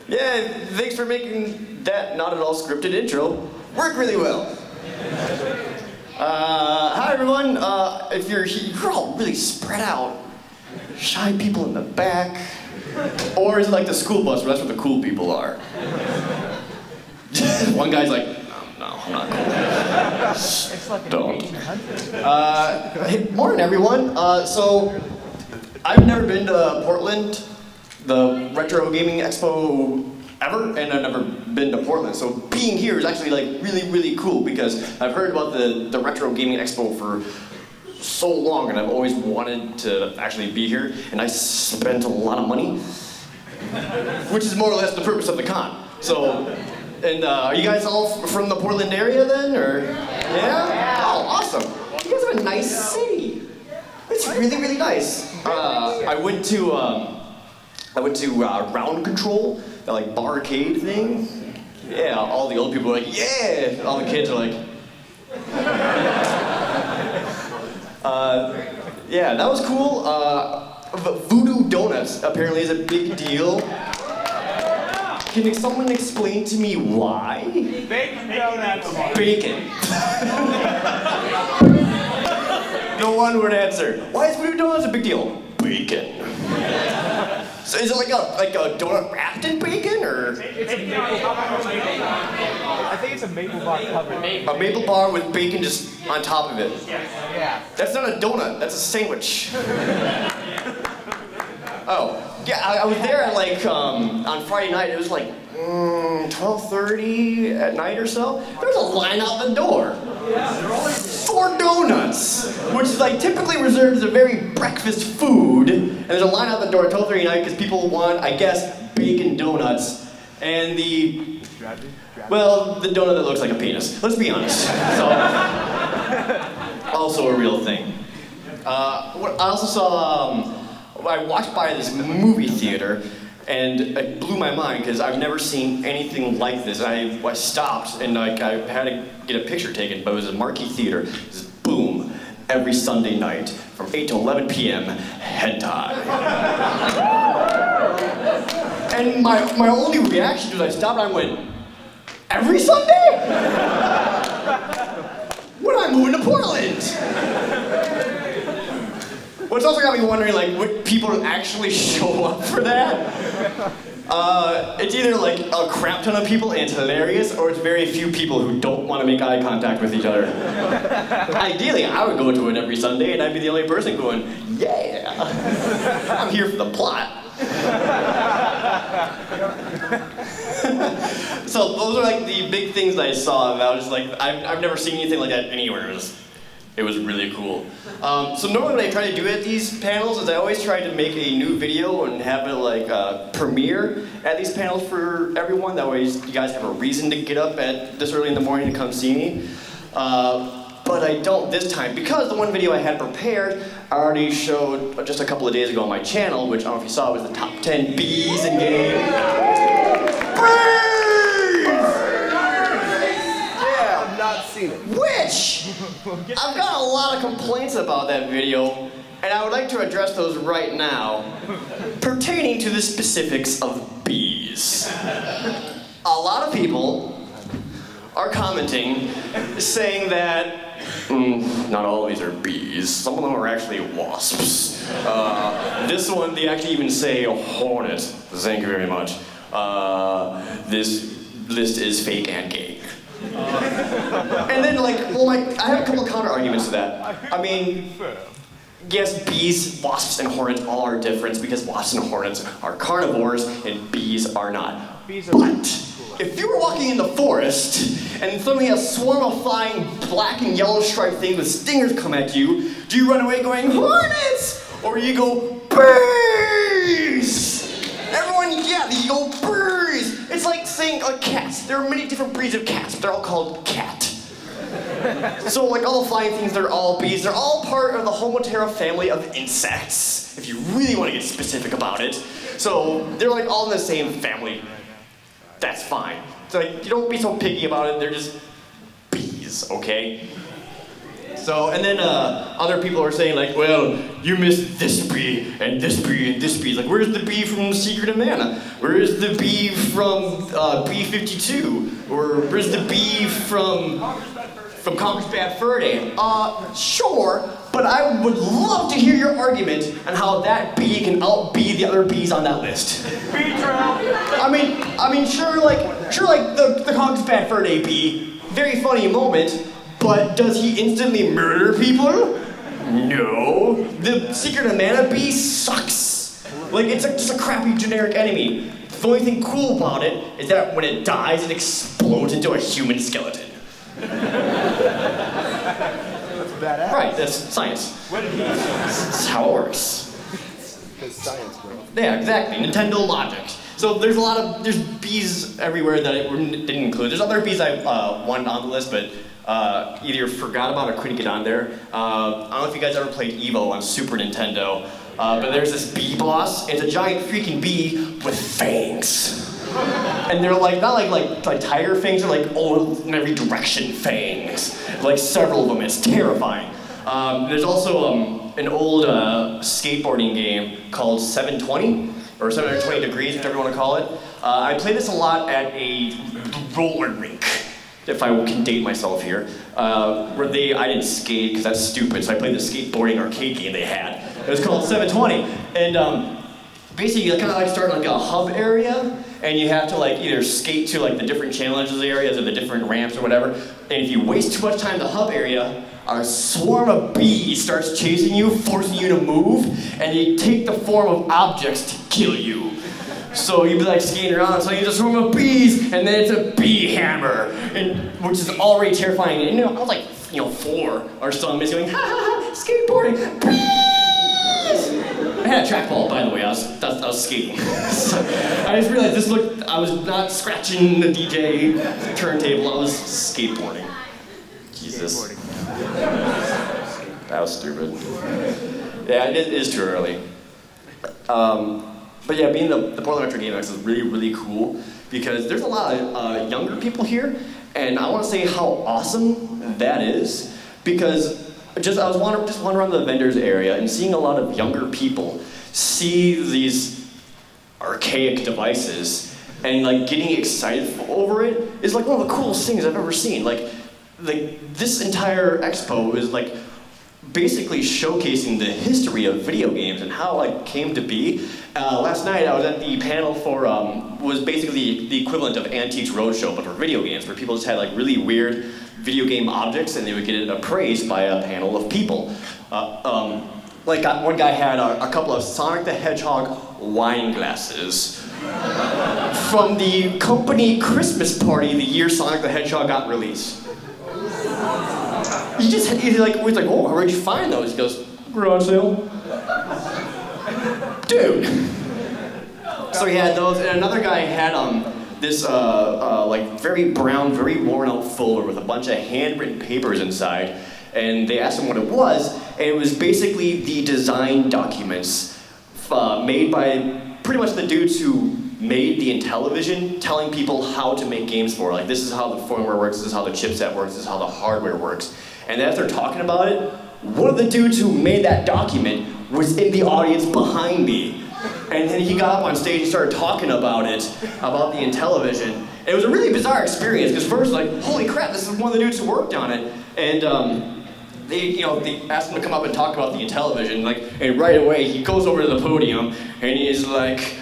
Yeah, thanks for making that not at all scripted intro work really well. Hi everyone. If you're all really spread out, shy people in the back, or is it like the school bus where that's where the cool people are? One guy's like, no, I'm not cool. It's like Don't. Hey, morning everyone. So I've never been to Portland, the Retro Gaming Expo ever, and I've never been to Portland. So being here is actually like really cool because I've heard about the Retro Gaming Expo for so long and I've always wanted to actually be here, and I spent a lot of money, which is more or less the purpose of the con. So, and are you guys all from the Portland area then, or? Yeah? Oh, awesome. You guys have a nice city. It's really nice. I went to Round Control, that like barcade thing. Yeah, all the old people are like, yeah! All the kids are like, yeah, that was cool. Voodoo Donuts apparently is a big deal. Can someone explain to me why? Bacon donuts. Bacon. No one would answer. Why is Voodoo Donuts a big deal? Bacon. So is it like a donut wrapped in bacon, or? It's a maple bar. I think it's a maple bar covered. A maple bar with bacon just on top of it. Yeah. That's not a donut, that's a sandwich. Oh, yeah, I was there at like, on Friday night, it was like 12:30 at night or so. There was a line out the door. 4 donuts, which is like typically reserved as a very breakfast food. And there's a line out the door at 12:30 at night because people want, I guess, bacon donuts. And well, the donut that looks like a penis. Let's be honest. So, also a real thing. I also saw, I walked by this movie theater and it blew my mind because I've never seen anything like this. I stopped and like I had to get a picture taken, but it was a marquee theater. It was boom, every Sunday night from 8 to 11 p.m. hentai. And my only reaction was I stopped and I went, every Sunday? When I moving to Portland? What's also got me wondering, like, would people actually show up for that? It's either like a crap ton of people and it's hilarious, or it's very few people who don't want to make eye contact with each other. Ideally, I would go to it every Sunday and I'd be the only person going, yeah, I'm here for the plot. So those are like the big things that I saw, and I was just like, I've never seen anything like that anywhere. It was really cool. So normally what I try to do at these panels is I always try to make a new video and have it like premiere at these panels for everyone. That way you guys have a reason to get up at this early in the morning to come see me. But I don't this time because the one video I had prepared I already showed just a couple of days ago on my channel, which I don't know if you saw was the top 10 bees in game. Which, I've got a lot of complaints about that video, and I would like to address those right now, pertaining to the specifics of bees. A lot of people are commenting, saying that, not all of these are bees, some of them are actually wasps. This one, they actually even say hornet, thank you very much. This list is fake and gay. And then like, well, I have a couple of counter arguments to that. I mean, yes, bees, wasps, and hornets all are different because wasps and hornets are carnivores and bees are not. But if you were walking in the forest and suddenly a swarm of flying black and yellow striped things with stingers come at you, do you run away going, hornets? Or you go, bees? Everyone, yeah, you go, bees. It's like saying cats. There are many different breeds of cats, but they're all called cat. So like all the flying things, they're all bees. They're all part of the Homotera family of insects, if you really want to get specific about it. So they're like all in the same family. That's fine. So like, you don't be so picky about it. They're just bees, okay? So, and then other people are saying like, well, you missed this bee, and this bee, and this bee. Like, where's the bee from Secret of Mana? Where's the bee from B-52? Or where's the bee from Conker's Bad Fur Day? Sure, but I would love to hear your argument on how that bee can out-bee the other bees on that list. Bee trap. I mean, sure, like the Conker's Bad Fur Day bee, very funny moment, but does he instantly murder people? No. The Secret of Mana bee sucks. Like, it's just a crappy generic enemy. The only thing cool about it is that when it dies, it explodes into a human skeleton. That's badass. Right, that's science. What did he That's how it works. It's science, bro. Yeah, exactly. Nintendo logic. So there's there's bees everywhere that I didn't include. There's other bees I wanted on the list, but either forgot about or couldn't get on there. I don't know if you guys ever played Evo on Super Nintendo, but there's this bee boss. It's a giant freaking bee with fangs. And they're like, not like tiger fangs, they're like all in every direction fangs. Like several of them, it's terrifying. There's also an old skateboarding game called 720, or 720 degrees, whatever you want to call it. I played this a lot at a roller rink, if I can date myself here, where I didn't skate because that's stupid, so I played the skateboarding arcade game they had. It was called 720, and basically you kind of like start in like a hub area, and you have to like either skate to like the different challenges areas or the different ramps or whatever, and if you waste too much time in the hub area, a swarm of bees starts chasing you, forcing you to move, and they take the form of objects to kill you. So you'd be like skating around, so you just swarm of bees, and then it's a bee hammer, which is already terrifying. And I was like, 4 or so, I'm just going, ha ha ha, skateboarding, bees! I had a trackball, by the way, I was skating. So I just realized I was not scratching the DJ turntable, I was skateboarding. Jesus. That was stupid. Yeah, it is too early. But yeah, being the Portland Metro Game X is really, really cool because there's a lot of younger people here, and I want to say how awesome that is because I was wandering around the vendors area and seeing a lot of younger people see these archaic devices and like getting excited over it is like one of the coolest things I've ever seen. Like this entire expo is like basically showcasing the history of video games and how it came to be. Last night I was at the panel for, was basically the equivalent of Antiques Roadshow, but for video games, where people just had like really weird video game objects and they would get it appraised by a panel of people. Like one guy had a couple of Sonic the Hedgehog wine glasses from the company Christmas party the year Sonic the Hedgehog got released. He's like, oh, where'd you find those? He goes, garage sale. Dude. So he had those, and another guy had this like very brown, very worn out folder with a bunch of handwritten papers inside, and they asked him what it was, and it was basically the design documents made by pretty much the dudes who made the Intellivision, telling people how to make games for it. Like, this is how the firmware works, this is how the chipset works, this is how the hardware works. And as they're talking about it, one of the dudes who made that document was in the audience behind me. And then he got up on stage and started talking about it, about the Intellivision. It was a really bizarre experience, because first, like, holy crap, this is one of the dudes who worked on it. And they asked him to come up and talk about the Intellivision, and right away he goes over to the podium and he's like,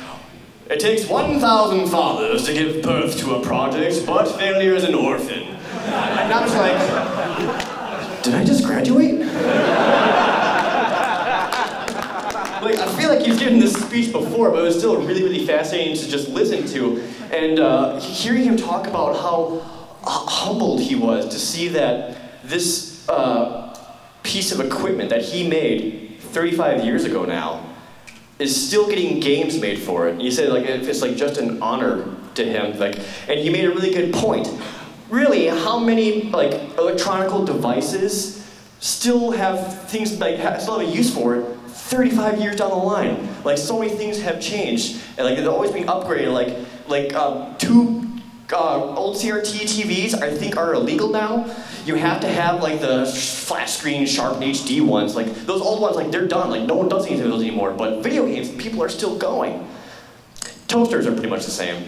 it takes 1,000 fathers to give birth to a project, but failure is an orphan. And I was like, did I just graduate? Like, I feel like he's given this speech before, but it was still really, really fascinating to just listen to. And hearing him talk about how humbled he was to see that this piece of equipment that he made 35 years ago now is still getting games made for it. He said like it's like just an honor to him. And he made a really good point. Really, how many like electronical devices still have things still have a use for it 35 years down the line? Like, so many things have changed, and like they're always being upgraded. Like old CRT TVs, I think, are illegal now. You have to have like the flat screen, sharp HD ones. Like those old ones, like they're done. Like no one does anything with those anymore. But video games, people are still going. Toasters are pretty much the same.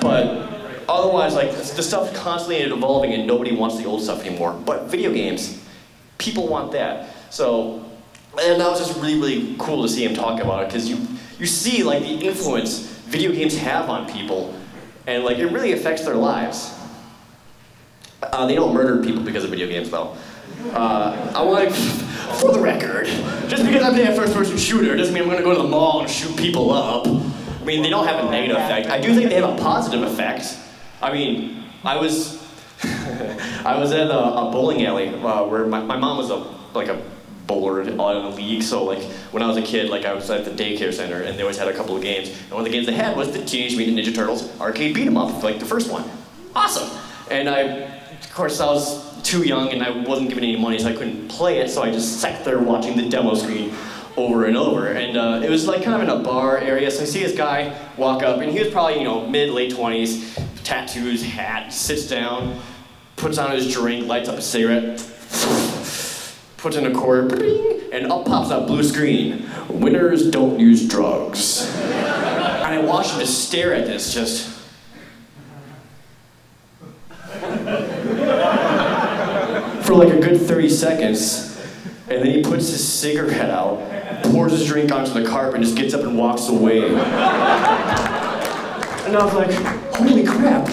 But otherwise, like the stuff's constantly evolving, and nobody wants the old stuff anymore. But video games, people want that. So, and that was just really, really cool to see him talk about it, because you see like the influence video games have on people, and like it really affects their lives. They don't murder people because of video games, though. I want to, for the record, just because I'm playing a first-person shooter doesn't mean I'm going to go to the mall and shoot people up. I mean, they don't have a negative effect. I do think they have a positive effect. I mean, I was at a bowling alley where my mom was a bowler in a league. So like when I was a kid, like I was at the daycare center, and they always had a couple of games. And one of the games they had was the Teenage Mutant Ninja Turtles arcade beat 'em up, like the first one. Awesome. And of course, I was too young and I wasn't given any money, so I couldn't play it. So I just sat there watching the demo screen over and over. And it was like kind of in a bar area. So I see this guy walk up, and he was probably, mid-late 20s, tattoos, hat, sits down, puts on his drink, lights up a cigarette, puts in a quarter, and up pops that blue screen. Winners don't use drugs. And I watched him just stare at this, just. For like a good 30 seconds, and then he puts his cigarette out, pours his drink onto the carpet, and just gets up and walks away. And I was like, holy crap,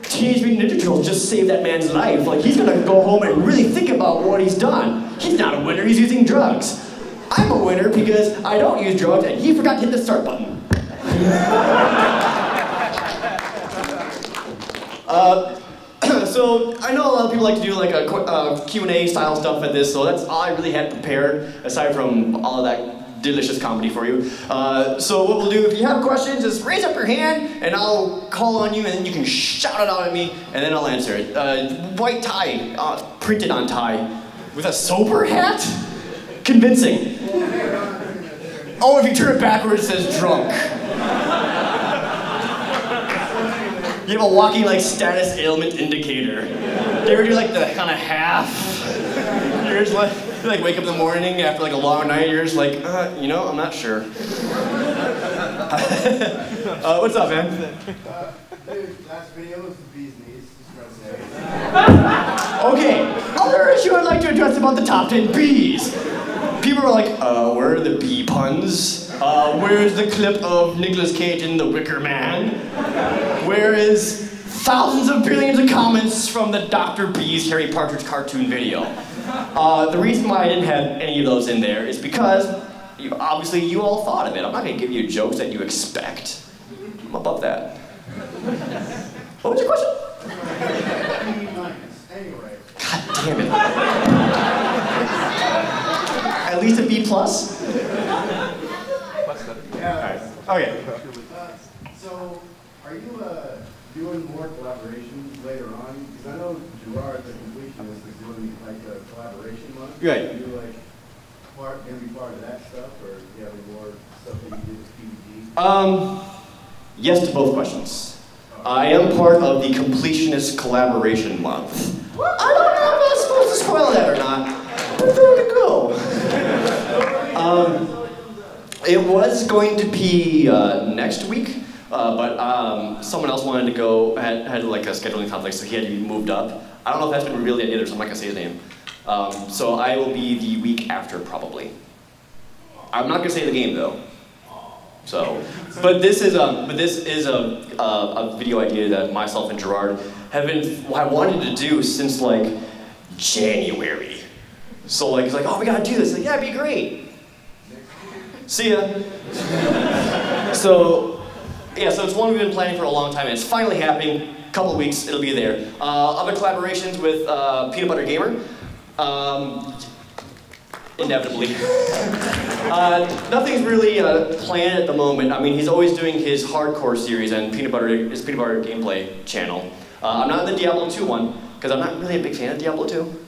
Teenage Mutant Ninja Turtles just saved that man's life. Like, he's gonna go home and really think about what he's done. He's not a winner, he's using drugs. I'm a winner because I don't use drugs, and he forgot to hit the start button. So I know a lot of people like to do like a Q&A style stuff at this, so that's all I really had prepared, aside from all of that delicious comedy for you. So what we'll do, if you have questions, just raise up your hand, and I'll call on you, and then you can shout it out at me, and then I'll answer it. White tie, printed on tie, with a sober hat? Convincing. Oh, if you turn it backwards, it says drunk. You have a walking like status ailment indicator. Do you ever do like the kind of half? You're just like wake up in the morning after like a long night, you're just like, I'm not sure. What's up, man? Dude, last video was the bee's knees. Okay, other issue I'd like to address about the top 10 bees. People are like, where are the bee puns? Where's the clip of Nicolas Cage in The Wicker Man? Where is thousands of billions of comments from the Dr. Bee's Harry Partridge cartoon video? The reason why I didn't have any of those in there is because obviously you all thought of it. I'm not going to give you jokes that you expect. I'm above that. What was your question? Anyway. God damn it. At least a B plus? Yeah. Okay. So, are you doing more collaborations later on? Because I know Gerard, the completionist, is doing like a collaboration month. Right. Are you like gonna be part of that stuff, or do you have any more stuff that you did with PRGE? Yes to both questions. I am part of the completionist collaboration month. I don't know if I'm supposed to spoil that or not, but there you go. It was going to be next week, but someone else wanted to go, had like a scheduling conflict, so he had to be moved up. I don't know if that's been revealed yet either, so I'm not gonna say his name. So I will be the week after, probably. I'm not gonna say the game though. So, but this is a video idea that myself and Gerard have wanted to do since like January. So like, it's like, oh, we gotta do this. Like, yeah, it'd be great. See ya. So, yeah, so it's one we've been planning for a long time, and it's finally happening. A couple of weeks, it'll be there. Other collaborations with Peanut Butter Gamer. Inevitably. Nothing's really planned at the moment. I mean, he's always doing his hardcore series and his Peanut Butter gameplay channel. I'm not in the Diablo 2 one, because I'm not really a big fan of Diablo 2.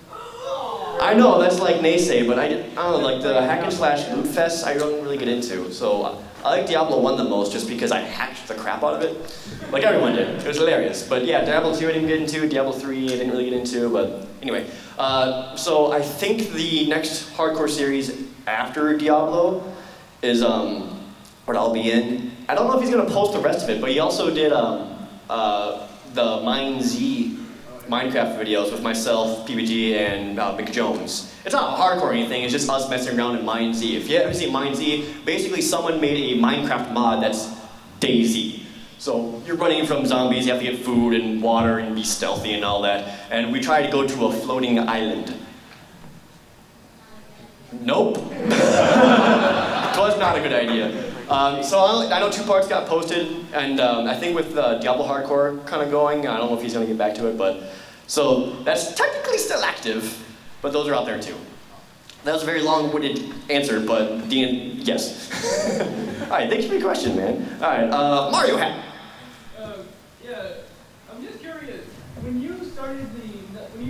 I know, that's like naysay, but I don't know, like the hack and slash loot fest, I don't really get into. So I like Diablo 1 the most just because I hacked the crap out of it. Like everyone did. It was hilarious. But yeah, Diablo 2 I didn't get into, Diablo 3 I didn't really get into, but anyway. So I think the next hardcore series after Diablo is what I'll be in. I don't know if he's going to post the rest of it, but he also did the Minecraft videos with myself, PBG, and Mick Jones. It's not hardcore or anything, it's just us messing around in MineZ. If you haven't seen MineZ, basically someone made a Minecraft mod that's DayZ. So you're running from zombies, you have to get food and water and be stealthy and all that. And we tried to go to a floating island. Nope. It was not a good idea. So I know 2 parts got posted, and I think with Diablo Hardcore kind of going, I don't know if he's going to get back to it, but so that's technically still active, but those are out there too. That was a very long-winded answer, but yes. All right, thanks for your question, man. All right, Mario Hat. Yeah, I'm just curious. When you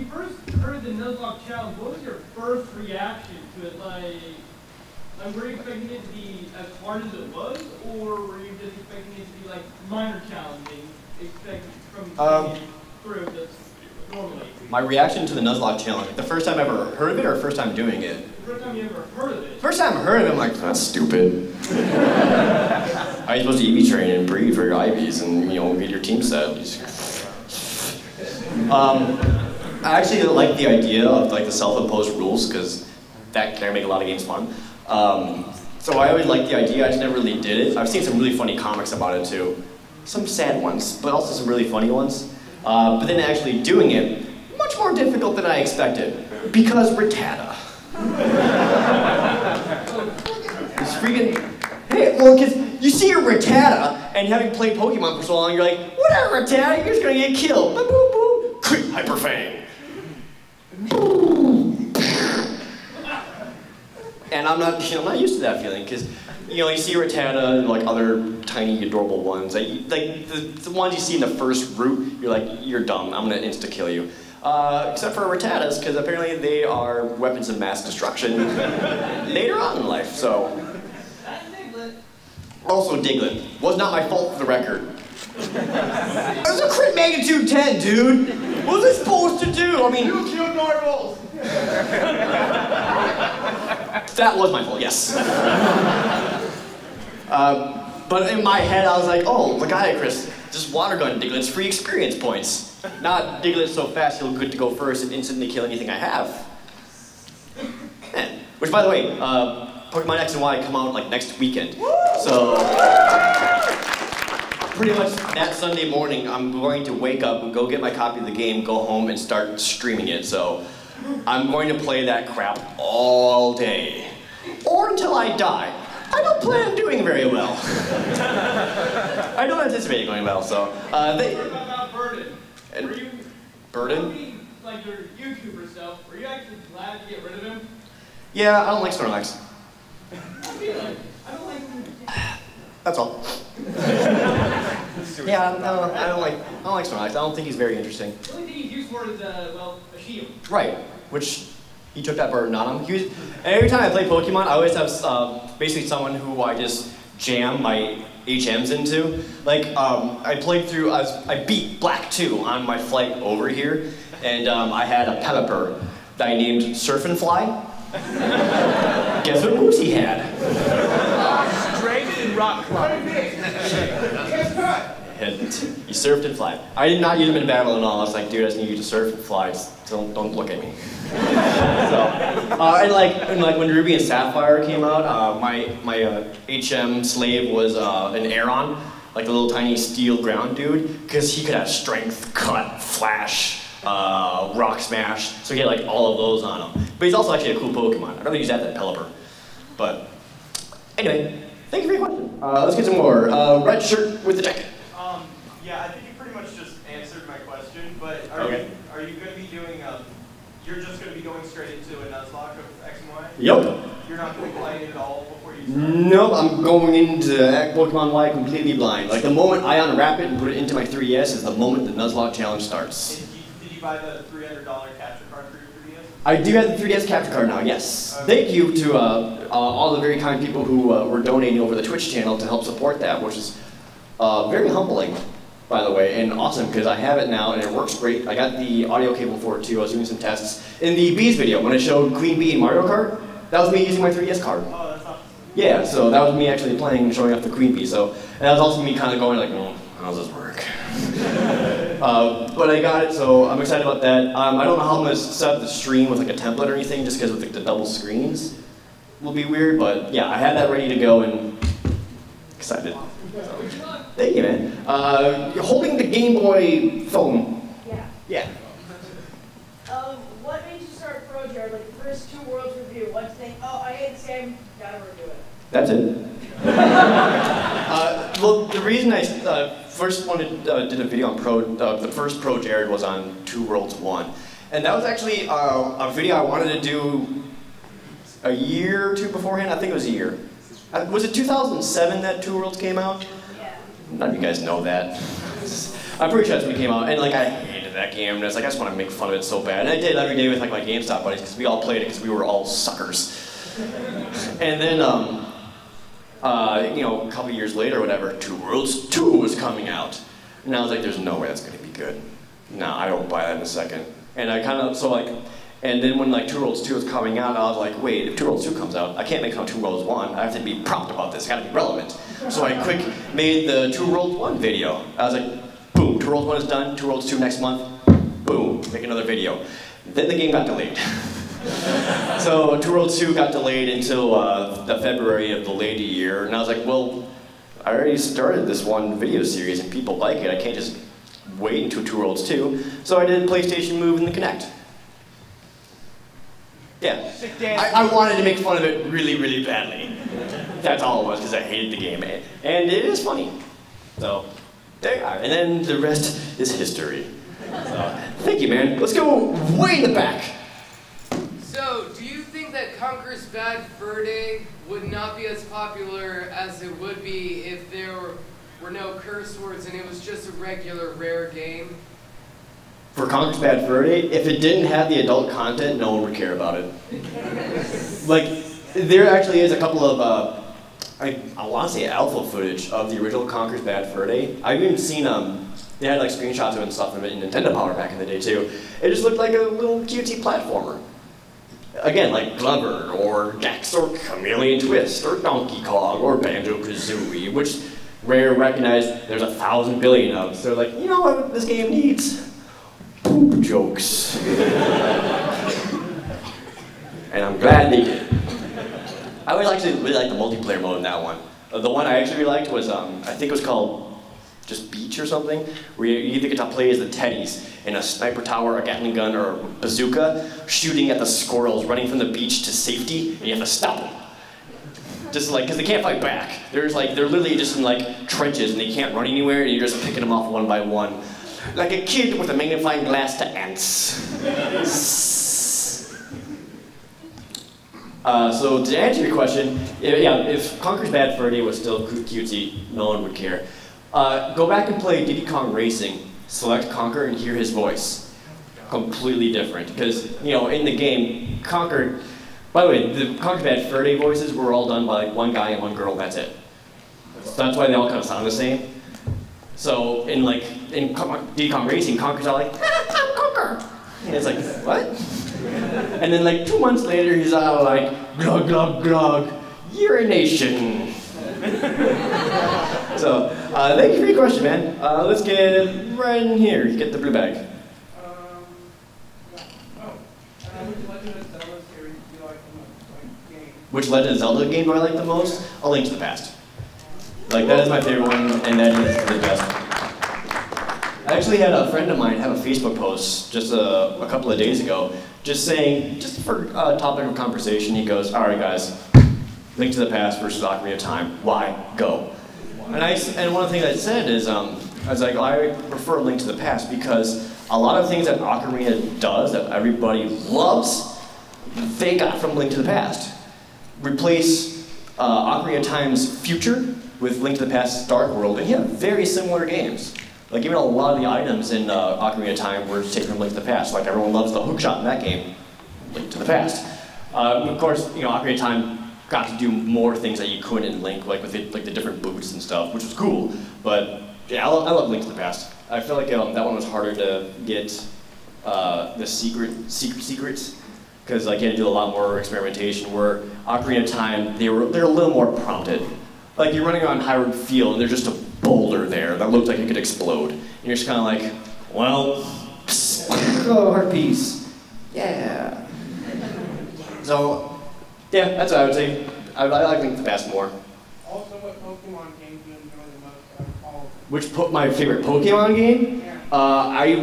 first heard the Nuzlocke challenge, what was your first reaction to it? Like, were you expecting it to be as hard as it was, or were you just expecting it to be like minor challenging, expecting from through this normally? My reaction to the Nuzlocke challenge, the first time I ever heard of it, or first time doing it? The first time you ever heard of it. First time I heard of it, I'm like, that's stupid. How are you supposed to EV train and breed for your IVs and, get your team set? I actually like the idea of like the self-imposed rules because that can make a lot of games fun. So I always liked the idea, I just never really did it. I've seen some really funny comics about it too. Some sad ones, but also some really funny ones. But then actually doing it, much more difficult than I expected. Because Rattata. It's freaking, hey, well, because you see a Rattata, and having played Pokemon for so long, you're like, whatever, Rattata, you're just gonna get killed. Boop, boop, boop. Crit Hyper Fang. And I'm not used to that feeling, because you see Rattata and like other tiny adorable ones, like the ones you see in the first route, you're like, you're dumb, I'm gonna insta-kill you. Except for Rattatas, because apparently they are weapons of mass destruction later on in life, so. Also Diglett. Was not my fault for the record. It was a crit magnitude 10, dude! What was I supposed to do? I mean, You killed normals! That was my fault, yes. But in my head, I was like, oh, Chris, just water gun Diglett's free experience points. Not Diglett so fast he'll good to go first and instantly kill anything I have. Man. Which, by the way, Pokemon X and Y come out like next weekend. So, pretty much that Sunday morning, I'm going to wake up and go get my copy of the game, go home, and start streaming it. So, I'm going to play that crap all day. Or until I die. I don't plan on doing very well. I don't anticipate it going well, so. What about Burden? Were you, Burden? like your YouTuber stuff, were you actually glad to get rid of him? Yeah, I don't like Snorlax. I don't like him. That's all. Yeah, I don't like Snorlax. I don't think he's very interesting. The only thing he's used for is, a shield. Right, which he took that burden on him. Every time I play Pokemon, I always have basically someone who I just jam my HMs into. Like, I played through, I beat Black 2 on my flight over here, and I had a Pelipper that I named Surf and Fly. Guess what moves he had? Strength and rock climb. He surfed and flied. I did not use him in battle at all. I was like, dude, I just need you to surf and fly. Just don't look at me. So, and like when Ruby and Sapphire came out, my HM slave was an Aeron, like a little tiny steel ground dude, because he could have strength, cut, flash, rock smash. So he had like all of those on him. But he's also actually a cool Pokemon. I'd rather use that than Pelipper. But anyway, thank you for your question. Let's get some more. Red shirt with the jacket. Yeah, I think you pretty much just answered my question, but are you going to be doing, you're just going to be going straight into a Nuzlocke of X and Y? Yep. You're not going to be playing it at all before you start? Nope, I'm going into Pokemon Y completely blind. Like the moment I unwrap it and put it into my 3DS is the moment the Nuzlocke challenge starts. And did you buy the $300 capture card for your 3DS? I do have the 3DS capture card now, yes. Thank you to all the very kind people who were donating over the Twitch channel to help support that, which is very humbling, by the way, and awesome, because I have it now and it works great. I got the audio cable for it too. I was doing some tests. In the Bees video, when I showed Queen Bee in Mario Kart, that was me using my 3DS card. Oh, that's awesome. Yeah, so that was me actually playing and showing off the Queen Bee. So, and that was also me kind of going like, oh, how does this work? But I got it, so I'm excited about that. I don't know how I'm going to set up the stream with like a template or anything, just because with like, the double screens will be weird. But yeah, I had that ready to go and excited. So, thank you, man. You're holding the Game Boy phone. Yeah. Yeah. What made you start ProJared? Like the first 2 worlds review, what's the thing? Oh, I hate this game, gotta review it. That's it. Well, the reason I first did a video on the first ProJared was on 2 Worlds 1. And that was actually a video I wanted to do a year or 2 beforehand. I think it was a year. Was it 2007 that 2 Worlds came out? Yeah. None of you guys know that. I'm pretty sure that's when it came out. And like, I hated that game. And I was like, I just want to make fun of it so bad. And I did every day with like my GameStop buddies, because we all played it because we were all suckers. And then, you know, a couple years later or whatever, 2 Worlds 2 was coming out. And I was like, there's no way that's going to be good. No, I don't buy that in a second. And I kind of, so like, and then when like 2 Worlds 2 was coming out, I was like, wait, if 2 Worlds 2 comes out, I can't make it on 2 Worlds 1. I have to be prompt about this, gotta be relevant. So I quick made the 2 Worlds 1 video. I was like, boom, 2 Worlds 1 is done, 2 Worlds 2 next month, boom, make another video. Then the game got delayed. So 2 Worlds 2 got delayed until the February of the later year, and I was like, well, I already started this one video series and people like it, I can't just wait until 2 Worlds 2. So I did PlayStation Move and the Kinect. Yeah. I wanted to make fun of it really, really badly. That's all it was, because I hated the game. And it is funny. So, there you are. And then the rest is history. So, thank you, man. Let's go way in the back. So, do you think that Conker's Bad Fur Day would not be as popular as it would be if there were no curse words and it was just a regular rare game? For Conker's Bad Fur Day, if it didn't have the adult content, no one would care about it. Like, there actually is a couple of, I want to say alpha footage of the original Conker's Bad Fur Day. I've even seen, they had like screenshots of it and stuff of it in Nintendo Power back in the day too. It just looked like a little cutesy platformer. Again, like Glover, or Gex, or Chameleon Twist, or Donkey Kong, or Banjo-Kazooie, which Rare recognized there's 1,000 billion of. So they're like, you know what this game needs? Poop jokes. And I'm glad they did. I would actually really like the multiplayer mode in that one. The one I actually really liked was, I think it was called just Beach or something, where you either get to play as the teddies in a sniper tower, a Gatling gun, or a bazooka, shooting at the squirrels running from the beach to safety, and you have to stop them. Just like, because they can't fight back. They're literally just in like trenches, and they can't run anywhere, and you're just picking them off one by one. Like a kid with a magnifying glass to ants. So to answer your question, if Conker's Bad Fur Day was still cutesy, no one would care. Go back and play Diddy Kong Racing, select Conker and hear his voice. Completely different, because you know in the game, Conker. By the way, the Conker's Bad Fur Day voices were all done by like, one guy and one girl. That's it. So that's why they all kind of sound the same. So in Diddy Kong Racing, Conker's all like, I'm Conker! And it's like, what? And then like 2 months later, he's all like, glug, glug, glug, urination. So, thank you for your question, man. Let's get right in here. You get the blue bag. Which Legend of Zelda game do I like the most? A Link to the Past. Like, that is my favorite one, and that is the best. I actually had a friend of mine have a Facebook post just a couple of days ago, just saying, just for a topic of conversation, he goes, all right guys, Link to the Past versus Ocarina of Time, why? Go. And one of the things I said is, I was like, I prefer Link to the Past because a lot of things that Ocarina does that everybody loves, they got from Link to the Past. Replace Ocarina of Time's future with Link to the Past's Dark World, and you have very similar games. Like even a lot of the items in Ocarina of Time were taken from Link to the Past. Like everyone loves the hookshot in that game. Link to the Past. Of course, Ocarina of Time got to do more things that you couldn't in Link, like with the different boots and stuff, which was cool. But yeah, I love Link to the Past. I feel like that one was harder to get the secrets, because like you had to do a lot more experimentation. Where Ocarina of Time, they're a little more prompted. Like you're running around Hyrule Field and there's just a boulder there that looks like it could explode, and you're just kind of like, well, oh, heart piece, yeah. So yeah, that's what I would say. I like Link to the Past more. Also, what Pokemon game do you enjoy the most out of all of them? Which my favorite Pokemon game? Yeah. I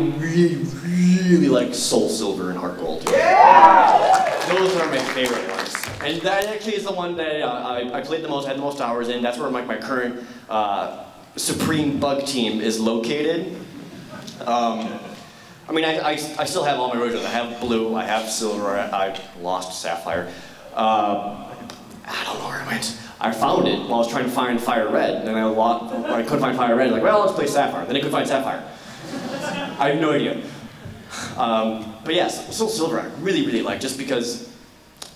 really like Soul Silver and Heart Gold. Yeah! Those are my favorite ones. And that actually is the one that I played the most, had the most hours in. That's where my current Supreme Bug team is located. I mean, I still have all my originals. I have Blue, I have Silver, I lost Sapphire. I don't know where it went. I found it while I was trying to find Fire Red, and then I couldn't find Fire Red. Like, well, let's play Sapphire. Then I couldn't find Sapphire. I have no idea. But yes, Soul Silver I really like, just because,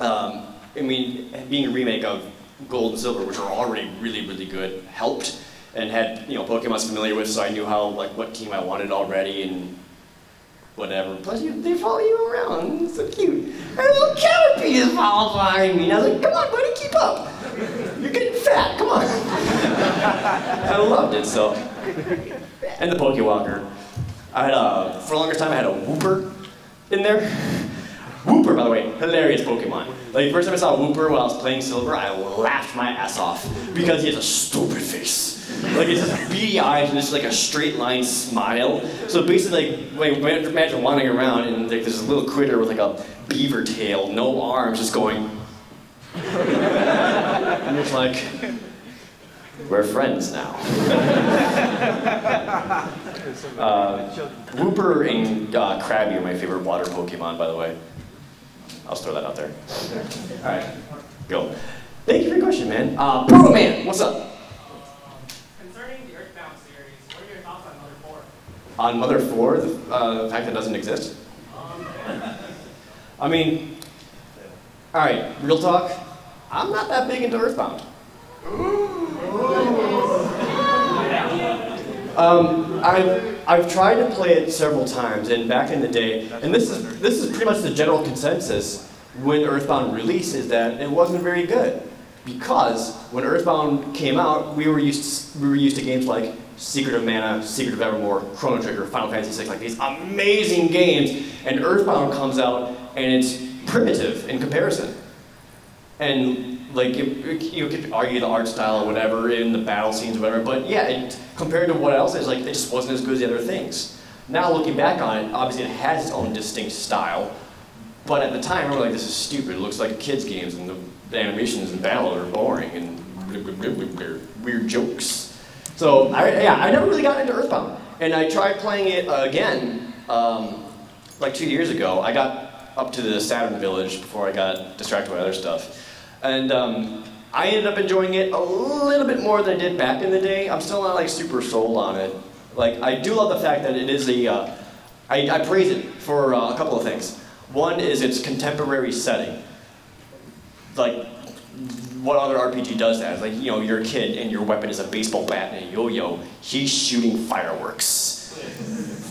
I mean, being a remake of Gold and Silver, which are already really good, helped, and had Pokemon I was familiar with, so I knew what team I wanted already, and whatever. Plus, they follow you around. It's so cute. And a little Caterpie just follows behind me. And I was like, come on, buddy, keep up. You're getting fat. Come on. I loved it, so. And the Pokewalker. I had for the longest time, I had a Wooper in there. Wooper, by the way, hilarious Pokemon. Like, the first time I saw Wooper when I was playing Silver, I laughed my ass off because he has a stupid face. Like, it's just beady eyes and just like a straight line smile. So basically, like imagine wandering around and like, there's a little critter with like a beaver tail, no arms, just going. And it's like, we're friends now. Wooper and Krabby are my favorite water Pokemon, by the way. I'll just throw that out there. All right, go. Thank you for your question, man. Proto Man, what's up? Concerning the Earthbound series, what are your thoughts on Mother 4? On Mother 4, the fact that it doesn't exist? I mean, all right, real talk. I'm not that big into Earthbound. I've tried to play it several times, and back in the day, and this is pretty much the general consensus when Earthbound released, is that it wasn't very good, because when Earthbound came out, we were used to games like Secret of Mana, Secret of Evermore, Chrono Trigger, Final Fantasy VI, like these amazing games, and Earthbound comes out and it's primitive in comparison. And like, you could argue the art style or whatever, in the battle scenes or whatever, but yeah, compared to what else is, like, it just wasn't as good as the other things. Now looking back on it, obviously it has its own distinct style, but at the time, we were like, this is stupid, it looks like kids' games, and the animations and battle are boring, and weird jokes. So, I never really got into Earthbound, and I tried playing it again, like 2 years ago. I got up to the Saturn Village before I got distracted by other stuff. And I ended up enjoying it a little bit more than I did back in the day. I'm still not like super sold on it. Like, I do love the fact that it is I praise it for a couple of things. One is its contemporary setting. Like, what other RPG does that? Like, you're a kid and your weapon is a baseball bat and a yo-yo. He's shooting fireworks.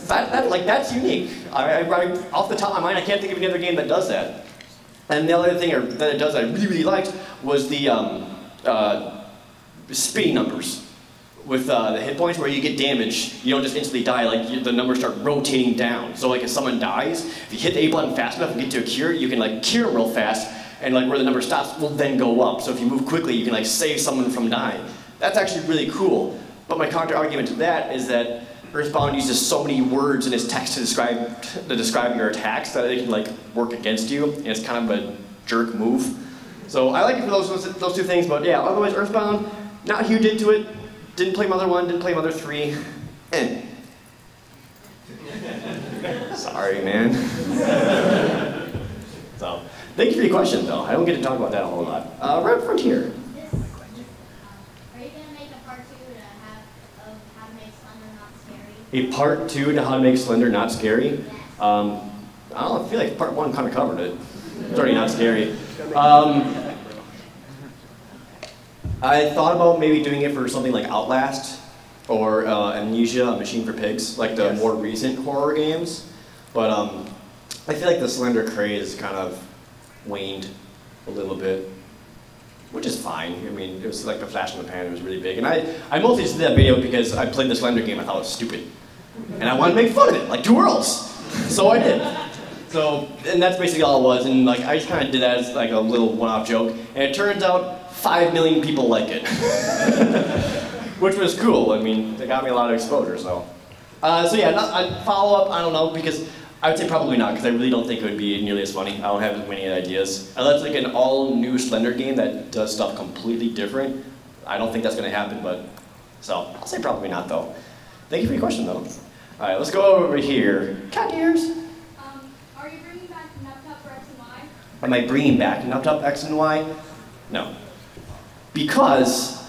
That's unique. Off the top of my mind, I can't think of any other game that does that. And the other thing that it does that I really liked was the spinning numbers. With the hit points where you get damage, you don't just instantly die, like the numbers start rotating down. So like if someone dies, if you hit the A button fast enough and get to a cure, you can like cure them real fast, and like where the number stops will then go up. So if you move quickly, you can like save someone from dying. That's actually really cool. But my counter argument to that is that Earthbound uses so many words in its text to describe your attacks that it can like work against you, and it's kind of a jerk move. So I like it for those two things, but yeah, otherwise Earthbound, not huge into it. Didn't play Mother 1, didn't play Mother 3. Sorry, man. So, thank you for your question, though. I don't get to talk about that a whole lot. Right up front here. Are you going to make a part 2 of how to make Slender not scary? A part 2 to how to make Slender not scary? I don't know, I feel like part 1 kind of covered it. It's already not scary. I thought about maybe doing it for something like Outlast or Amnesia, A Machine for Pigs, like the more recent horror games. But I feel like the Slender craze kind of waned a little bit, which is fine. I mean, it was like a flash in the pan. It was really big. And I mostly just did that video because I played the Slender game. I thought it was stupid. And I wanted to make fun of it, like 2 Worlds. So I did. So, and that's basically all it was. And like, I just kind of did that as like a little one-off joke. And it turns out 5 million people like it. Which was cool. I mean, it got me a lot of exposure, so. So yeah, follow-up, I don't know, because I would say probably not, because I really don't think it would be nearly as funny. I don't have as many ideas. Unless like an all-new Slender game that does stuff completely different, I don't think that's going to happen, but, so, I'll say probably not, though. Thank you for your question, though. All right, let's go over here. Cat ears. Are you bringing back NupTop for X and Y? Am I bringing back NupTop X and Y? No. Because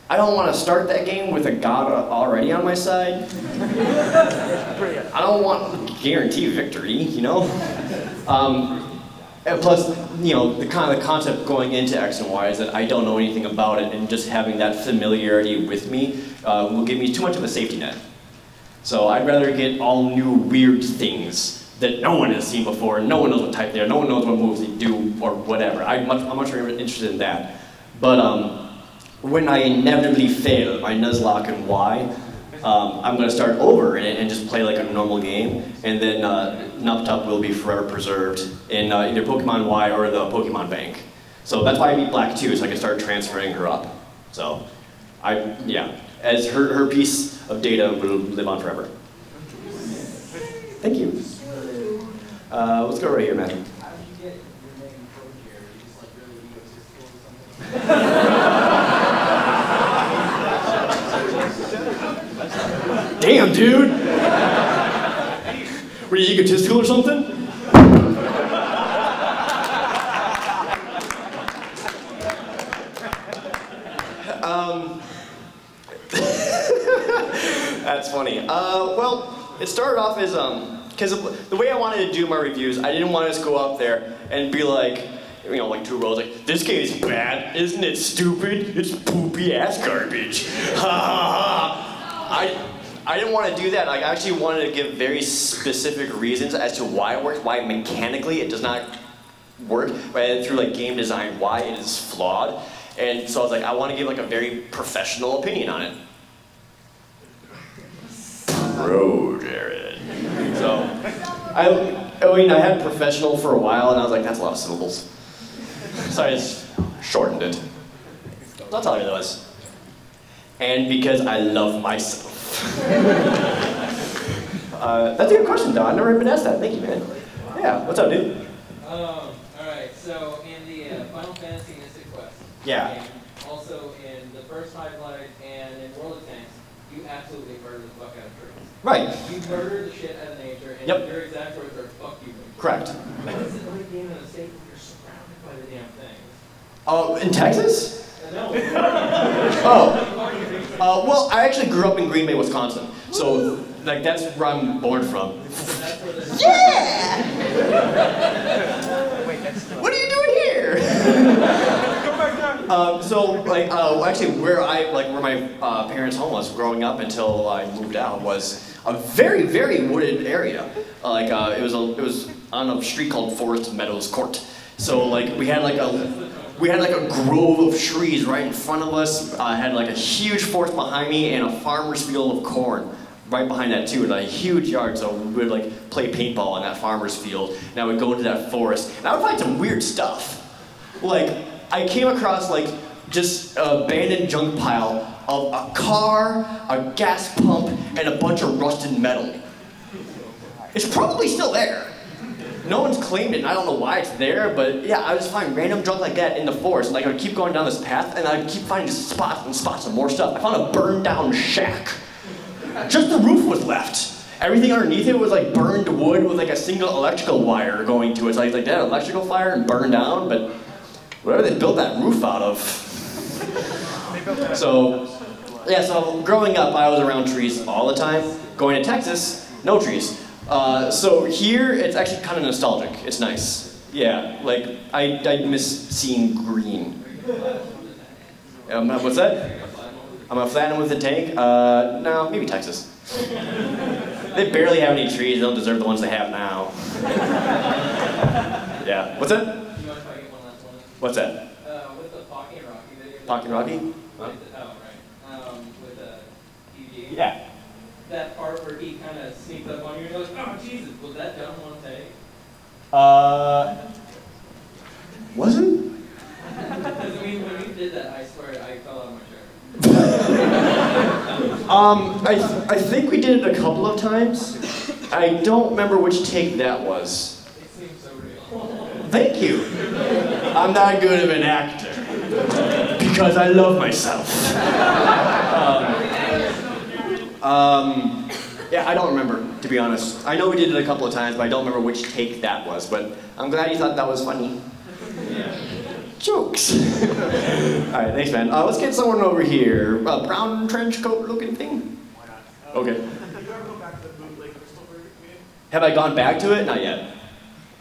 I don't want to start that game with a god already on my side. I don't want to guarantee victory, you know? And plus, you know, the kind of concept going into X and Y is that I don't know anything about it, and just having that familiarity with me will give me too much of a safety net. So I'd rather get all new weird things that no one has seen before, no one knows what type they are, no one knows what moves they do, or whatever. I'm much more interested in that. But when I inevitably fail my Nuzlocke and Y, I'm going to start over in it and just play like a normal game, and then NupTop will be forever preserved in either Pokemon Y or the Pokemon Bank. So that's why I beat Black too, so I can start transferring her up. So, yeah, as her piece of data will live on forever. Thank you. Let's go right here, man. How did you get your name ProJared? You just like really egotistical or something? Damn, dude! Were you egotistical or something? That's funny. Well, it started off as, because the way I wanted to do my reviews, I didn't want to just go up there and be like, you know, like 2 Worlds, like, this game's bad, isn't it stupid? It's poopy ass garbage. Ha ha ha. I didn't want to do that. Like, I actually wanted to give very specific reasons as to why it works, why mechanically it does not work, but through like game design, why it is flawed. And so I was like, I want to give like a very professional opinion on it. ProJared. So, I mean, I had professional for a while, and I was like, that's a lot of syllables. So I just shortened it. That's all it was. And because I love myself. That's a good question, Don. I've never been asked that. Thank you, man. Yeah, what's up, dude? Alright, so in the Final Fantasy Mystic Quest Yeah. game, also in the first Highlight and in World of Tanks, you absolutely murdered the fuck out of trees. Right. You murdered the shit out of nature, and Yep. your exact words are, fuck you, nature. Correct. What is it like being in a state where you're surrounded by the damn things? Oh, in Texas? No. Oh. Well, I actually grew up in Green Bay, Wisconsin. So, like, that's where I'm born from. Yeah! What are you doing here? So, like, actually, where my parents' home was growing up until I moved out was a very, very wooded area. It was on a street called Forest Meadows Court. So, like, we had like a grove of trees right in front of us. I had like a huge forest behind me and a farmer's field of corn right behind that too. Like a huge yard, so we would like play paintball in that farmer's field. And I would go into that forest, and I would find some weird stuff. Like, I came across like just an abandoned junk pile of a car, a gas pump, and a bunch of rusted metal. It's probably still there. No one's claimed it, and I don't know why it's there, but yeah, I just find random junk like that in the forest. Like, I would keep going down this path, and I'd keep finding spots and spots of more stuff. I found a burned down shack. Just the roof was left. Everything underneath it was like burned wood with like a single electrical wire going to it. It's like that electrical fire and burned down, but whatever they built that roof out of. So, yeah, so growing up, I was around trees all the time. Going to Texas, no trees. So here, it's actually kind of nostalgic. It's nice. Yeah, like, I miss seeing green. What's that? I'm a flat one with a tank? No, maybe Texas. They barely have any trees, they don't deserve the ones they have now. Yeah, what's that? You mind if I get one last one? What's that? With the Pocky and Rocky video. Pocky and Rocky? With the PRGE. Yeah. That part where he kind of sneaked up on you and goes, oh Jesus, was that done one take? Wasn't? Because when we did that, I swear I fell out of my chair. I think we did it a couple of times. I don't remember which take that was. It seems so real. Thank you. I'm not good of an actor. Because I love myself. Yeah, I don't remember, to be honest. I know we did it a couple of times, but I don't remember which take that was. But I'm glad you thought that was funny. Jokes. Alright, thanks, man. Let's get someone over here. A brown trench coat looking thing? Why not? Okay. Did you ever go back to the bootleg Crystal game? Have I gone back to it? Not yet.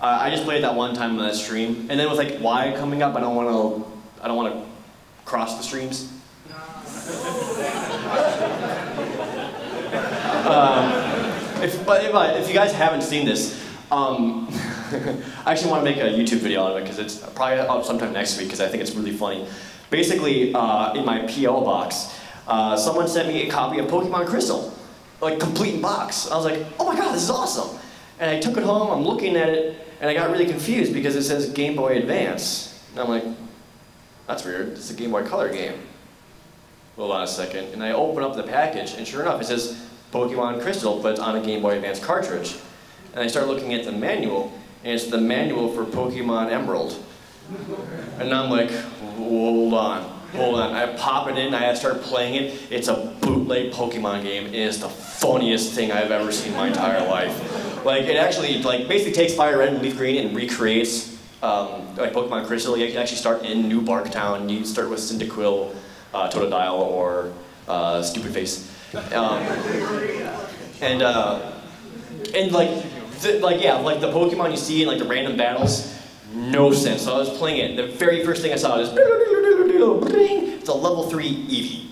I just played that one time on that stream, and then with like Y coming up, I don't want to cross the streams. If you guys haven't seen this, I actually want to make a YouTube video out of it because it's probably out sometime next week because I think it's really funny. Basically, in my PO box, someone sent me a copy of Pokemon Crystal, like complete in box. I was like, oh my god, this is awesome! And I took it home, I'm looking at it, and I got really confused because it says Game Boy Advance. And I'm like, that's weird, it's a Game Boy Color game. Hold on a second, and I open up the package, and sure enough, it says Pokemon Crystal, but it's on a Game Boy Advance cartridge. And I start looking at the manual, and it's the manual for Pokemon Emerald. And I'm like, hold on. I pop it in, I start playing it. It's a bootleg Pokemon game. It is the funniest thing I've ever seen in my entire life. Like, it actually, like, basically takes Fire Red and Leaf Green and recreates, like, Pokemon Crystal. You can actually start in New Barktown. You start with Cyndaquil, Totodile, or Stupid Face. And like the Pokemon you see in like the random battles, no sense. So I was playing it, and the very first thing I saw was it's a level 3 Eevee.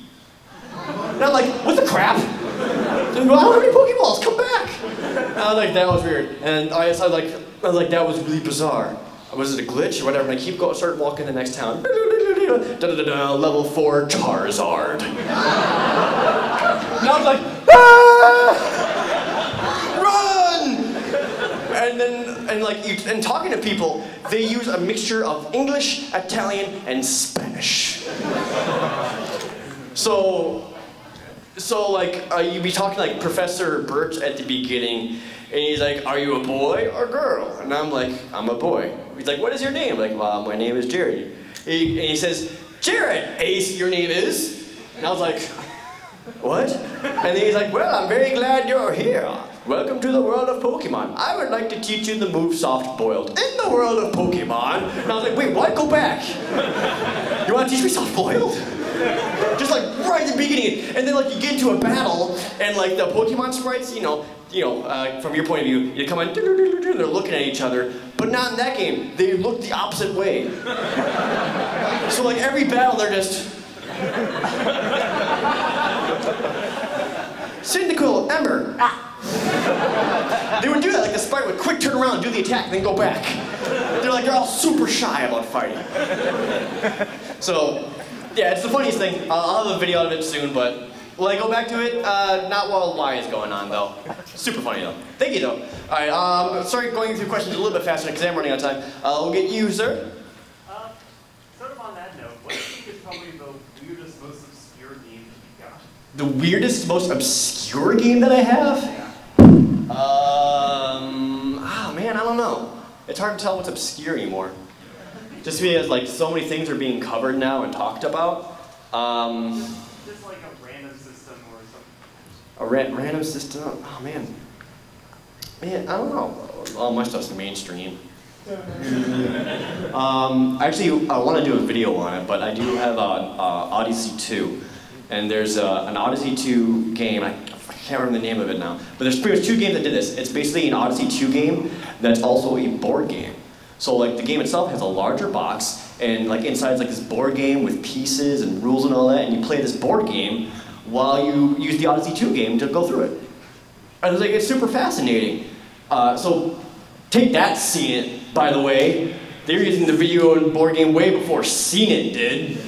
And I'm like, what the crap? I don't have any Pokeballs, come back! And I was like, that was weird. And I was like, that was really bizarre. Was it a glitch or whatever? And I start walking the next town. Level 4 Charizard. And I was like, ah! And talking to people, they use a mixture of English, Italian, and Spanish. So you'd be talking like Professor Burt at the beginning, and he's like, are you a boy or girl? And I'm like, I'm a boy. He's like, what is your name? I'm like, well, my name is Jared. And he says, Jared, Ace, your name is? And I was like, what? And then he's like, well, I'm very glad you're here. Welcome to the world of Pokemon. I would like to teach you the move Soft Boiled in the world of Pokemon. And I was like, wait, what? Go back. You want to teach me Soft Boiled? Just like right at the beginning. And then like you get into a battle and like the Pokemon sprites, from your point of view, you come in, they're looking at each other. But not in that game. They look the opposite way. So like every battle they're just... Cyndaquil, Ember. Ah. They would do that, like the sprite would quick turn around, do the attack, and then go back. They're all super shy about fighting. So, yeah, it's the funniest thing. I'll have a video of it soon, but will I go back to it? Not while Y is going on, though. Super funny, though. Thank you, though. All right, sorry going through questions a little bit faster because I'm running out of time. We'll get you, sir. Sort of on that note, what do you think is probably the weirdest, most obscure game that you've got? The weirdest, most obscure game that I have? Yeah. Man, I don't know. It's hard to tell what's obscure anymore. Just because like so many things are being covered now and talked about. Just like a random system or something. A random system? Oh man. Man, I don't know. All my stuff's mainstream. Actually, I want to do a video on it, but I do have Odyssey 2. And there's an Odyssey 2 game, I can't remember the name of it now, but there's pretty much 2 games that did this. It's basically an Odyssey 2 game that's also a board game. So like the game itself has a larger box, and like inside is like this board game with pieces and rules and all that, and you play this board game while you use the Odyssey 2 game to go through it. And it's like, it's super fascinating. So take that, Seen It, by the way. They're using the video and board game way before Seen It did.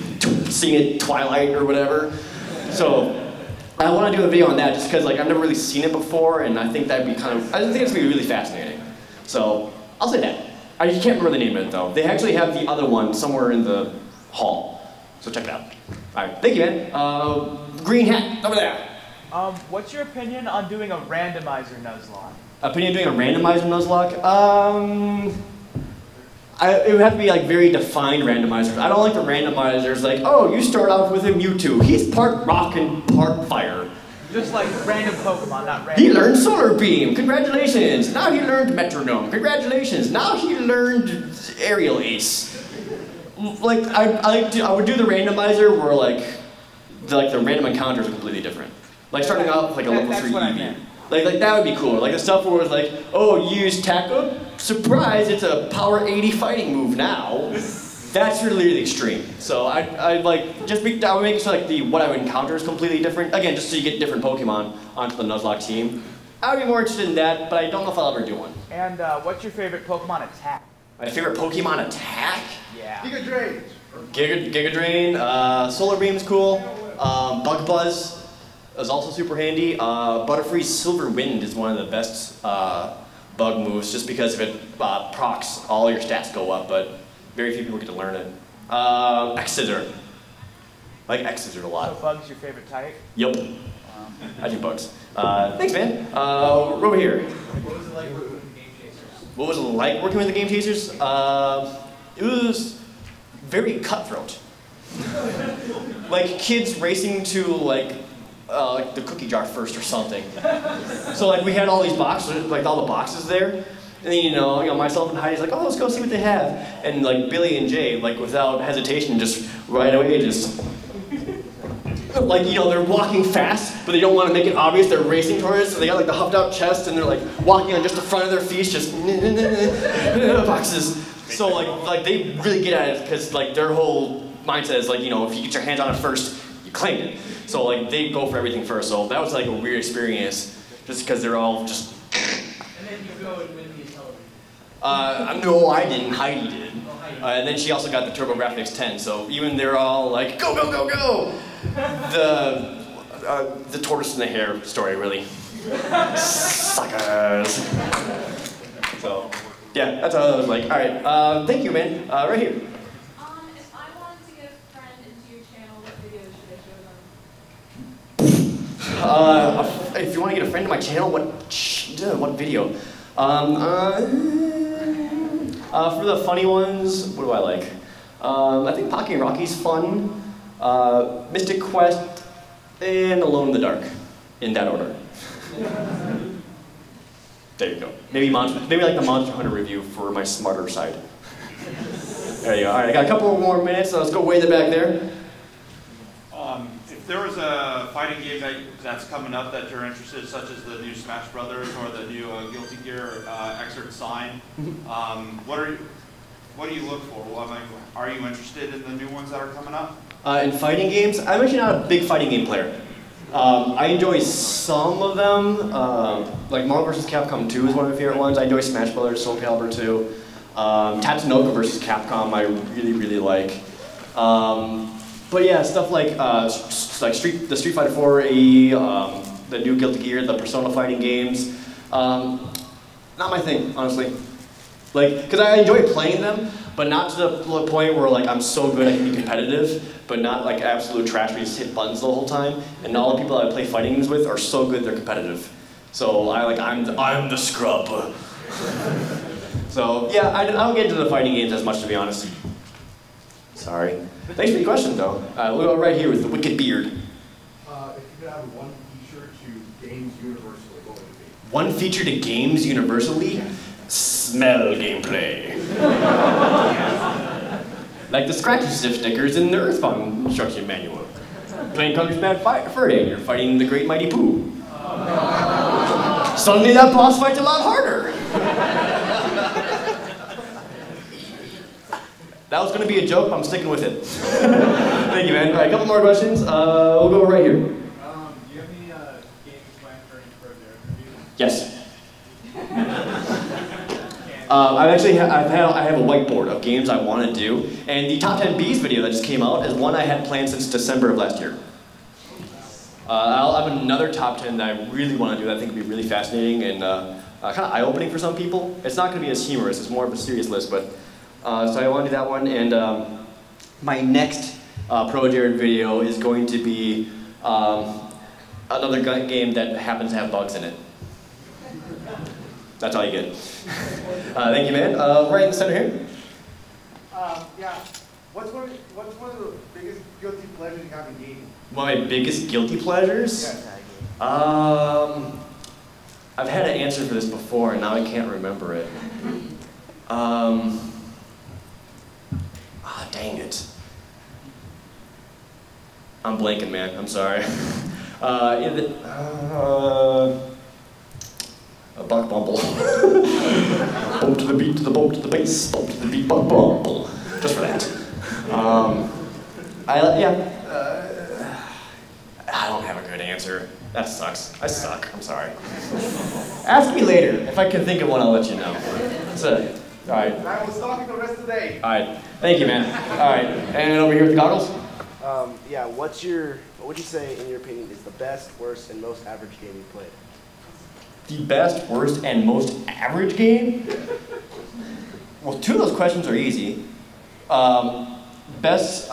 Seen It, Twilight, or whatever. So I want to do a video on that just because like I've never really seen it before, and I think that'd be I think it's gonna be really fascinating. So I'll say that. I can't remember the name of it though. They actually have the other one somewhere in the hall. So check it out. All right, thank you, man. Green hat over there. What's your opinion on doing a randomizer Nuzlocke? Opinion doing a randomizer Nuzlocke? It would have to be like very defined randomizers. I don't like the randomizers like, oh, you start off with a Mewtwo. He's part rock and part fire. Just like random Pokemon, not random. He learned Solar Beam. Congratulations. Now he learned Metronome. Congratulations. Now he learned Aerial Ace. Like I would do the randomizer where like the random encounters are completely different. Like starting out with like a level 3 Eevee. Like that would be cool. Like the stuff where it's like, oh, you use Tackle, surprise, it's a power 80 fighting move now. That's really extreme. So I would make it so like what I would encounter is completely different. Again, just so you get different Pokemon onto the Nuzlocke team. I would be more interested in that, but I don't know if I'll ever do one. And what's your favorite Pokemon attack? My favorite Pokemon attack? Yeah. Giga Drain. Giga Drain. Solar Beam's cool. Bug Buzz is also super handy. Butterfree's Silver Wind is one of the best bug moves, just because if it procs, all your stats go up, but very few people get to learn it. X-Scissor. I like X-Scissor a lot. So Bug's your favorite type? Yep. I do bugs. Thanks, man. Over here. What was it like working with the Game Chasers? What was it like working with the Game Chasers? It was very cutthroat. Like kids racing to like the cookie jar first or something. So like we had all these boxes, like all the boxes there. And then, you know, myself and Heidi's like, oh, let's go see what they have. And like Billy and Jay, like without hesitation, just right away, just like, you know, they're walking fast, but they don't want to make it obvious they're racing towards it. So they got like the huffed out chest, and they're like walking on just the front of their feet, just boxes. So like they really get at it because like their whole mindset is like, you know, if you get your hands on it first, you claim it. So like they go for everything first. So that was like a weird experience, just because they're all just. And then you go and win the television. No, I didn't. Heidi did. And then she also got the TurboGrafx 10. So even they're all like, go, go, go, go. The tortoise and the hare story, really. Suckers. So yeah, that's how I was like. All right, thank you, man. Right here. If I wanted to get a friend into your channel, what videos should I show them? If you want to get a friend to my channel, what video? For the funny ones, what do I like? I think Pocky and Rocky's fun. Mystic Quest, and Alone in the Dark, in that order. There you go. Maybe like the Monster Hunter review for my smarter side. There you go. All right, I got a couple more minutes, so let's go way in the back there. If there was a fighting game that's coming up that you're interested in, such as the new Smash Brothers or the new Guilty Gear Xrd Sign, what do you look for? Are you interested in the new ones that are coming up? In fighting games, I'm actually not a big fighting game player. I enjoy some of them. Like Marvel vs. Capcom 2 is one of my favorite ones. I enjoy Smash Brothers, Soul Calibur 2. Tatsunoko vs. Capcom I really, really like. But yeah, stuff like the Street Fighter 4 AE, the new Guilty Gear, the Persona fighting games. Not my thing, honestly. Like, because I enjoy playing them, but not to the point where like I'm so good I can be competitive, but not like absolute trash where you just hit buttons the whole time. And all the people I play fighting games with are so good they're competitive. So I'm the scrub. So yeah, I don't get into the fighting games as much, to be honest. Sorry. Thanks for the question though. We'll go right here with the Wicked Beard. If you could have one feature to games universally, what would it be? One feature to games universally? Smell gameplay. Like the scratch stickers in the Earthbound instruction manual. Playing Conker's Bad Fur Day, you're fighting the Great Mighty Pooh. Suddenly that boss fight's a lot harder. That was going to be a joke, but I'm sticking with it. Thank you, man. All right, a couple more questions. We'll go right here. Do you have any games planned for any ProJared reviews? Yes. I have a whiteboard of games I want to do, and the top 10 Bs video that just came out is one I had planned since December of last year. I'll have another top 10 that I really want to do that I think would be really fascinating and kind of eye-opening for some people. It's not going to be as humorous, it's more of a serious list, but so I want to do that one, and my next ProJared video is going to be another game that happens to have bugs in it. That's all you get. Thank you, man. Right in the center here. Yeah. What's one of the biggest guilty pleasures you have in gaming? One of my biggest guilty pleasures? Yes. I've had an answer for this before, and now I can't remember it. Dang it. I'm blanking, man. I'm sorry. A buck bumble. Bump to the beat, to the bump, to the bass, bump to the beat, buck bumble. Just for that. I don't have a good answer. That sucks. I suck. I'm sorry. Ask me later. If I can think of one, I'll let you know. That's it. All right. I was talking the rest of the day. All right. Thank you, man. All right. And over here with the goggles. Yeah. What would you say, in your opinion, is the best, worst, and most average game you played? The best, worst, and most average game? Well, two of those questions are easy. Best is,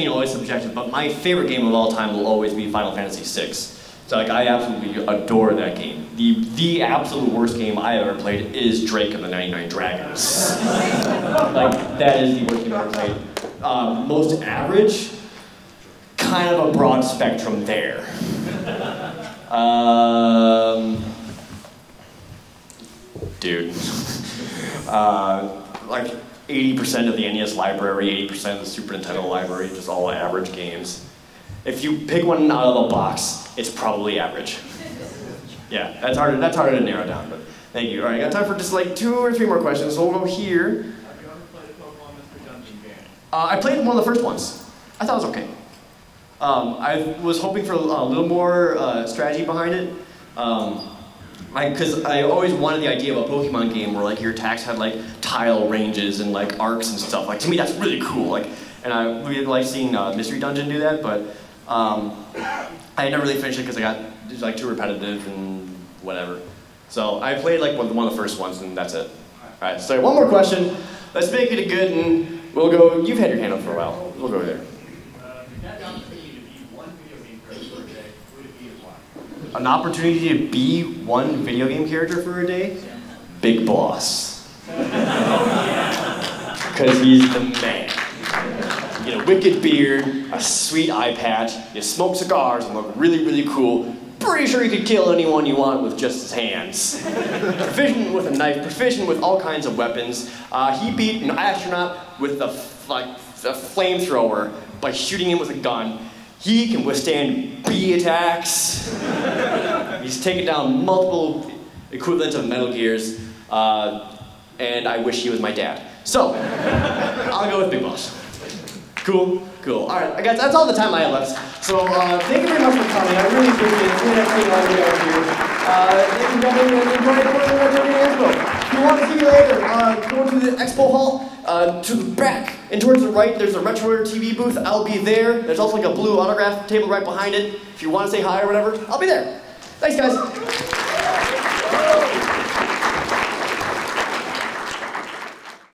always subjective, but my favorite game of all time will always be Final Fantasy VI. So like, I absolutely adore that game. The absolute worst game I have ever played is Drake and the 99 Dragons. Like, that is the worst game I've ever played. Most average, kind of a broad spectrum there. Dude. Like 80% of the NES library, 80% of the Super Nintendo library, just all average games. If you pick one out of the box, it's probably average. Yeah, that's harder to narrow down, but thank you. All right, I got time for just like 2 or 3 more questions, so we'll go here. Have you ever played a Pokemon Mystery Dungeon game? I played one of the first ones. I thought it was okay. I was hoping for a little more strategy behind it. Because I always wanted the idea of a Pokemon game where like your attacks had like tile ranges and like arcs and stuff. Like to me, that's really cool. Like, and I really like seeing Mystery Dungeon do that, but I never really finished it because it was like too repetitive and whatever. So I played like one of the first ones, and that's it. All right. So one more question. Let's make it a good, and we'll go. You've had your hand up for a while. We'll go there. An opportunity to be one video game character for a day? Big Boss. Because he's the man. You get a wicked beard, a sweet eye patch, you smoke cigars and look really, really cool. Pretty sure you could kill anyone you want with just his hands. Proficient with a knife, proficient with all kinds of weapons. He beat an astronaut with a flamethrower by shooting him with a gun. He can withstand bee attacks. He's taken down multiple equivalents of Metal Gears, and I wish he was my dad. So, I'll go with Big Boss. Cool, cool. All right, guys, that's all the time I have left. So, thank you very much for coming. I really appreciate it. It's really nice seeing all of you guys here. Ladies and gentlemen, enjoy the Expo. If you want to see me later, go to the Expo Hall. To the back and towards the right, there's a retro TV booth. I'll be there. There's also like a blue autograph table right behind it. If you want to say hi or whatever, I'll be there. Thanks, guys.